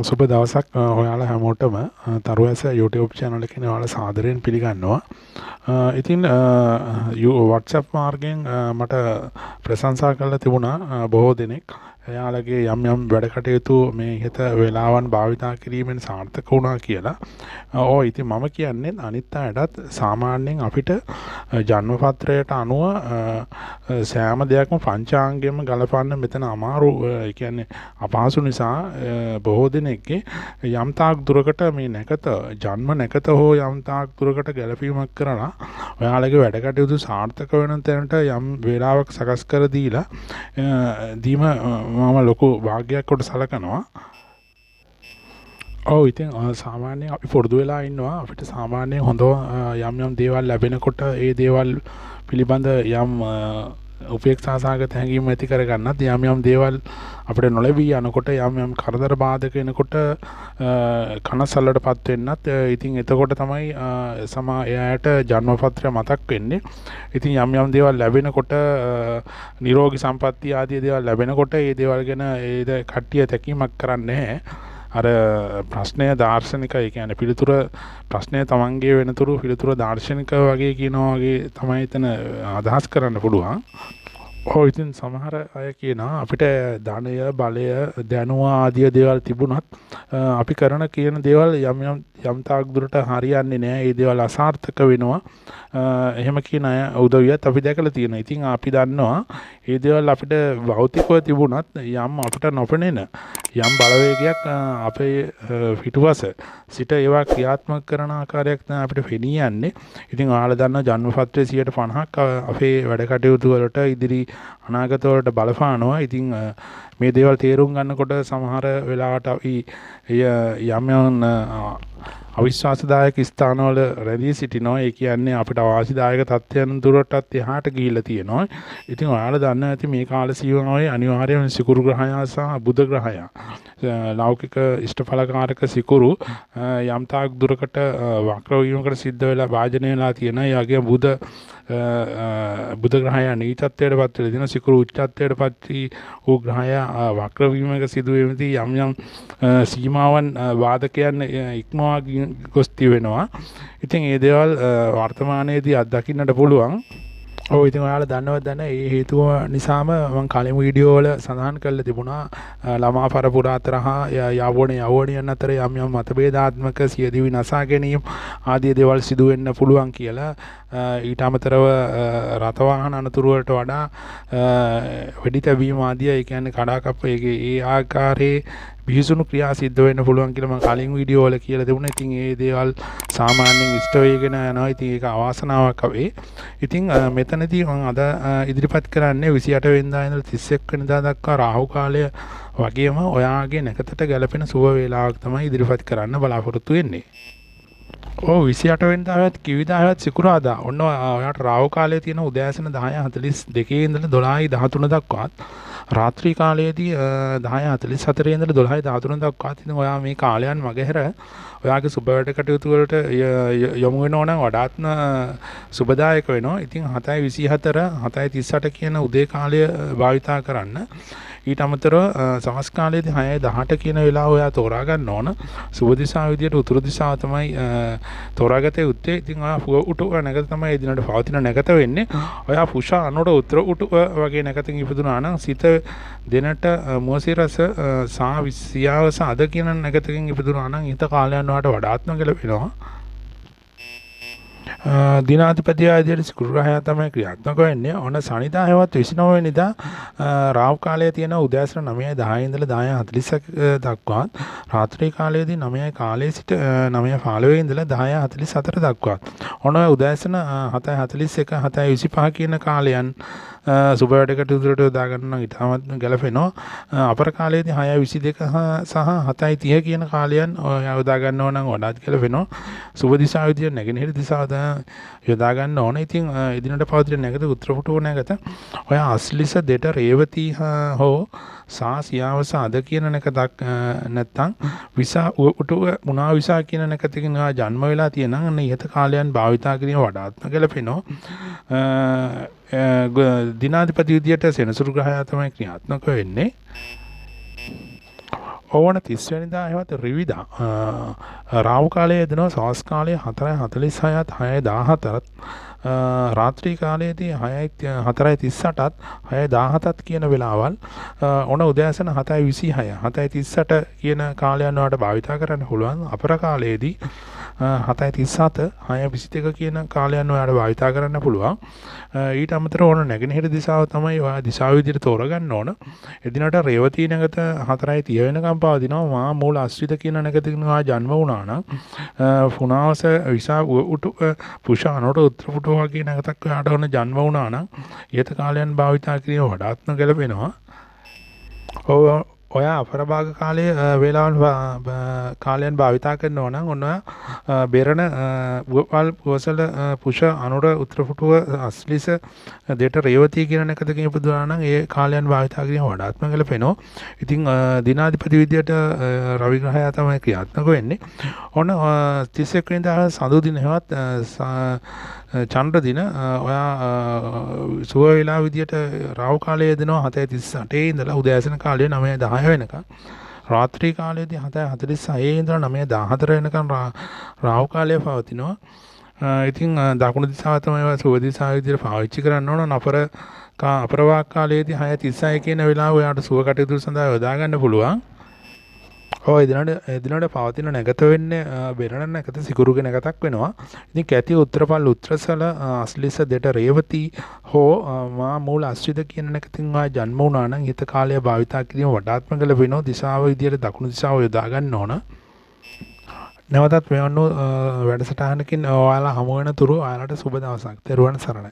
සුබ දවසක් ඔයාලා හැමෝටම තරුවැස YouTube channel එකේ ඔයාලා සාදරයෙන් පිළිගන්නවා. ඉතින් WhatsApp මාර්ගයෙන් මට ප්‍රශංසා කළා තිබුණා බොහෝ දෙනෙක්. එයාලගේ යම් යම් වැඩ කටයුතු මේ ඉහත වේලාවන් භාවිතා කිරීමෙන් සාර්ථක වුණා කියලා. ඉතින් මම කියන්නේ අනිත් අයටත් සාමාන්‍යයෙන් අපිට ජන්ම පත්‍රයට අනුව සෑම දෙයක්ම පංචාංගයෙන්ම ගලපන්න මෙතන අමාරු කියන්නේ අපහසු නිසා බොහෝ දෙනෙක්ගේ යම් තාක් දුරකට මේ නැකත ජන්ම නැකත හෝ යම් තාක් දුරකට ගැලපීමක් කරලා ඔයාලගේ වැඩ කටයුතු සාර්ථක වෙන තැනට යම් වේලාවක් සකස් කර දීලා දීම මම ලොකු වාග්යක් කොට සලකනවා. ඉතින් සාමාන්‍යයෙන් අපි පුරුදු වෙලා ඉන්නවා අපිට සාමාන්‍යයෙන් හොඳ යම් දේවල් ලැබෙනකොට ඒ දේවල් පිළිබඳ යම් උපේක්ෂා සහගත හැඟීම් ඇති කරගන්නත් යම් දේවල් අපිට නොලැබී යනකොට යම් කරදර බාධක එනකොට කනසල්ලටපත් වෙන්නත් ඉතින් එතකොට තමයි එයාට ජන්මපත්‍රය මතක් වෙන්නේ. ඉතින් යම් දේවල් ලැබෙනකොට නිරෝගී සම්පත්තිය ආදී දේවල් ලැබෙනකොට ඒ දේවල් ගැන ඒ කට්ටිය තැකීමක් කරන්නේ නැහැ. අර ප්‍රශ්නය දාර්ශනික ඒ කියන්නේ පිළිතුර ප්‍රශ්නය තමන්ගේ වෙනතුරු පිළිතුර දාර්ශනික වගේ කියනවා වගේ තමයි එතන අදහස් කරන්න පුළුවන්. ඉතින් සමහර අය කියනවා අපිට ධනය බලය දැනුම ආදී දේවල් තිබුණත් අපි කරන කියන දේවල් යම් තාක් දුරට හරියන්නේ නැහැ. ඒ දේවල් අසාර්ථක වෙනවා. එහෙම කියන අය උදවියත් අපි දැකලා තියෙනවා. ඉතින් අපි දන්නවා මේ දේවල් අපිට භෞතිකව තිබුණත් යම් අපිට නොපෙනෙන යම් බලවේගයක් අපේ පිටුපස සිට ඒවා ක්‍රියාත්මක කරන ආකාරයක් තමයි අපිට පෙනී යන්නේ. ඉතින් ඔයාලා දන්නවා ජන්මපත්‍රයේ 50%ක් අපේ වැඩ කටයුතු වලට ඉදිරි අනාගත වලට බලපානවා. ඉතින් මේ දේවල් තේරුම් ගන්නකොට සමහර වෙලාවට අපි යම් අවිශ්වාසදායක ස්ථානවල රැඳී සිටිනවා. ඒ කියන්නේ අපිට අවාසිදායක තත්ත්වයන් දුරටත් එහාට ගිහිල්ලා තියෙනවා. ඉතින් ඔයාලා දන්නා ඇති මේ කාල සීමාවේ අනිවාර්යයෙන් සිකුරු ග්‍රහය සහ බුධ ග්‍රහය ලෞකික ඉෂ්ටඵලකාරක සිකුරු යම් තාක් දුරකට වක්‍ර වීමකට සිද්ධ වෙලා වාජනය වෙලා තියෙනවා. ඒ වගේම බුධ ග්‍රහය නීචත්වයට පත් වෙලා තියෙනවා. සිකුරු උච්චත්වයට පත් වූ ග්‍රහය වක්‍ර වීමක සිදුවීමේදී යම් සීමාවන් වාදකයන් ඉක්මවා ගොස් තිබෙනවා. ඉතින් මේ දේවල් වර්තමානයේදී අත්දකින්නට පුළුවන්. ඉතින් ඔයාලා දන්නවද ඒ හේතුව නිසාම මම කලින් වීඩියෝ වල සඳහන් කරලා තිබුණා ළමා පරපුර අතර හා යෞවනයන් අතර යම් මතභේදාත්මක සියදිවි නසා ගැනීම ආදී දේවල් සිදු වෙන්න පුළුවන් කියලා. ඊට අමතරව රථ වාහන අනතුරු වලට වඩා වෙඩි තැබීම ආදී ඒ කියන්නේ කඩාකප්ප ඒ ආකාරයේ බිහිසුණු ක්‍රියා සිද්ධ වෙන්න පුළුවන් කියලා මම කලින් වීඩියෝ වල කියලා තිබුණා. ඉතින් මේ දේවල් සාමාන්‍යයෙන් ඉෂ්ට වෙගෙන යනවා. ඉතින් ඒක අවාසනාවක් වෙයි. ඉතින් මෙතනදී මම අද ඉදිරිපත් කරන්නේ 28 වෙනිදා ඉඳලා 31 වෙනිදා දක්වා රාහු කාලය වගේම ඔයාගේ නැකතට ගැලපෙන සුබ වේලාවක් තමයි ඉදිරිපත් කරන්න බලාපොරොත්තු වෙන්නේ. 28 වෙනිදාවත් කිවිදාවත් සිකුරාදා ඔන්න ඔයාට රාහු කාලයේ තියෙන උදෑසන 10:42 ඉඳලා 12:13 දක්වාත් රාත්‍රී කාලයේදී 10:44 ඉඳලා 12:13 දක්වාත් ඉතින් ඔයා මේ කාලයන් මගහැර ඔයාගේ සුබ වැඩ කටයුතු වලට යොමු වෙනවා නම් වඩාත්ම සුබදායක වෙනවා. ඉතින් 7:24 7:38 කියන උදේ කාලය භාවිතා කරන්න. ඊට අමතරව සවස් කාලයේදී 6:18 කියන වෙලාව ඔයා තෝරා ගන්න ඕන. සුබ දිශාව විදියට උතුරු දිශාව තමයි තෝරාගත යුත්තේ. ඉතින් ඔයා උටුව නැගත තමයි ඒ දිනට පවතින නැගත වෙන්නේ. ඔයා පුෂා අනුර උත්තර උටුව වගේ නැගතින් ඉපදුනා නම් සිත දිනට මොසිරස සියාවස අද කියන නැගතකින් ඉපදුනා නම් ඊට කාලයන් වලට වඩාත්ම ගැලපෙනවා. දිනාධිපති ආදියට සිකුරු ග්‍රහය තමයි ක්‍රියාත්මක වෙන්නේ. ඔන්න සනිදා හෙවත් 29 වෙනිදා රාහු කාලයේ තියෙන උදෑසන 9:10 ඉඳලා 10:40 දක්වා රාත්‍රී කාලයේදී 9:00 කාලයේ සිට 9:15 ඉඳලා 10:44 දක්වා ඔන්න උදෑසන 7:41 7:25 කියන කාලයන් සුබ වැඩකට උදේට යොදා ගන්න නම් ඉතාමත් ගැලපෙනවා. අපර කාලයේදී 6:22 සහ 7:30 කියන කාලයන් යොදා ගන්න ඕන නම් වඩාත් ගැලපෙනවා. සුබ දිශාව විදියට නැගෙනහිර දිශාව යොදා ගන්න ඕන. ඉතින් එදිනට පවතින නැගත උත්තර පුටුව නැගත ඔය අස්ලිස දෙට රේවතී හෝ සා සියාවස අද කියන නැකතක් නැත්තම් විසා උටුව මුණා විසා කියන නැකතකින් ජන්ම වෙලා තියෙනවා. අන්න ඉහත කාලයන් භාවිතා කිරීම වඩාත්ම ගැලපෙනවා. දිනාධිපති විදියට සෙනසුරු ග්‍රහය තමයි ක්‍රියාත්මක වෙන්නේ. ඕවන 30 වෙනිදා එහෙමත් රිවිදා රාහු කාලයේ දෙනවා සවස් කාලයේ 4:46ත් 6:14ත් රාත්‍රී කාලයේදී 4:38ත් 6:17ත් කියන වෙලාවල් ඔන උදෑසන 7:26 7:38 කියන කාලයන් වලට භාවිතා කරන්න පුළුවන්. අපර කාලයේදී 7:37 6:22 කියන කාලයන් වලට භාවිතා කරන්න පුළුවන්. ඊට අමතරව ඕන නැගෙනහිර දිශාව තමයි ඔයා දිශාව විදිහට තෝරගන්න ඕන. එදිනට රේවතී නැගත 4:30 වෙනකම් පවතිනවා. මා මූල අශ්‍රිත කියන නැගතින් ඔයා ජන්ම වුණා නම් පුනාවස විසා උටු පුෂානෝට උත්තර පුටුව වගේ නැගතක් ඔයාට ඕන ජන්ම වුණා නම් ඊට කාලයන් භාවිතා කිරීම වඩාත්ම ගැලපෙනවා. ඔයා අපරභාග කාලයේ වේලාවල් කාලයන් භාවිතා කරනවා නම් ඔන්න බෙරණ වල් වසල පුෂ අනුර උත්තරපුටුව අස්ලිස දෙට රේවතී කියන එකකින් ඉපදුනා නම් ඒ කාලයන් භාවිතා කිරීම වඩාත්ම ගැලපෙනවා. ඉතින් දිනාධිපති විදියට රවි ග්‍රහයා තමයි ක්‍රියාත්මක වෙන්නේ. ඔන්න 31 වෙනිදා සඳු දින හෙවත් චන්ද්‍ර දින ඔයා සුව වේලා විදියට රාහු කාලයේ දෙනවා 7:38 ඉඳලා උදෑසන කාලයේ 9:10 වෙනකම්. රාත්‍රී කාලයේදී 7:46 ඉඳලා 9:14 වෙනකම් රාහු කාලය පවතිනවා. ඉතින් දකුණු දිශාව තමයි සුව දිශාව විදියට පාවිච්චි කරන්න ඕන. අපරවාක් කාලයේදී 6:36 කියන වෙලාව ඔයාට සුව කටයුතු සඳහා යොදා ගන්න පුළුවන්. එදිනට පවතින නැගත වෙන්නේ බෙරණ නැගත සිකුරුගේ නැගතක් වෙනවා. ඉතින් කැති උත්තරපල් උත්තරසල අස්ලිස දෙට රේවතී හෝ මා මූල අශ්‍රිත කියන නැගතින් වා ජන්ම වුණා නම් හිත කාලය භාවිතා කිරීම වඩාත්ම කළ වෙනවා. දිශාව විදියට දකුණු දිශාව යොදා ගන්න ඕන. නැවතත් මෙවන්න වැඩසටහනකින් ඔයාලා හමු වෙන තුරු ඔයාලට සුබ දවසක්. තෙරුවන් සරණයි.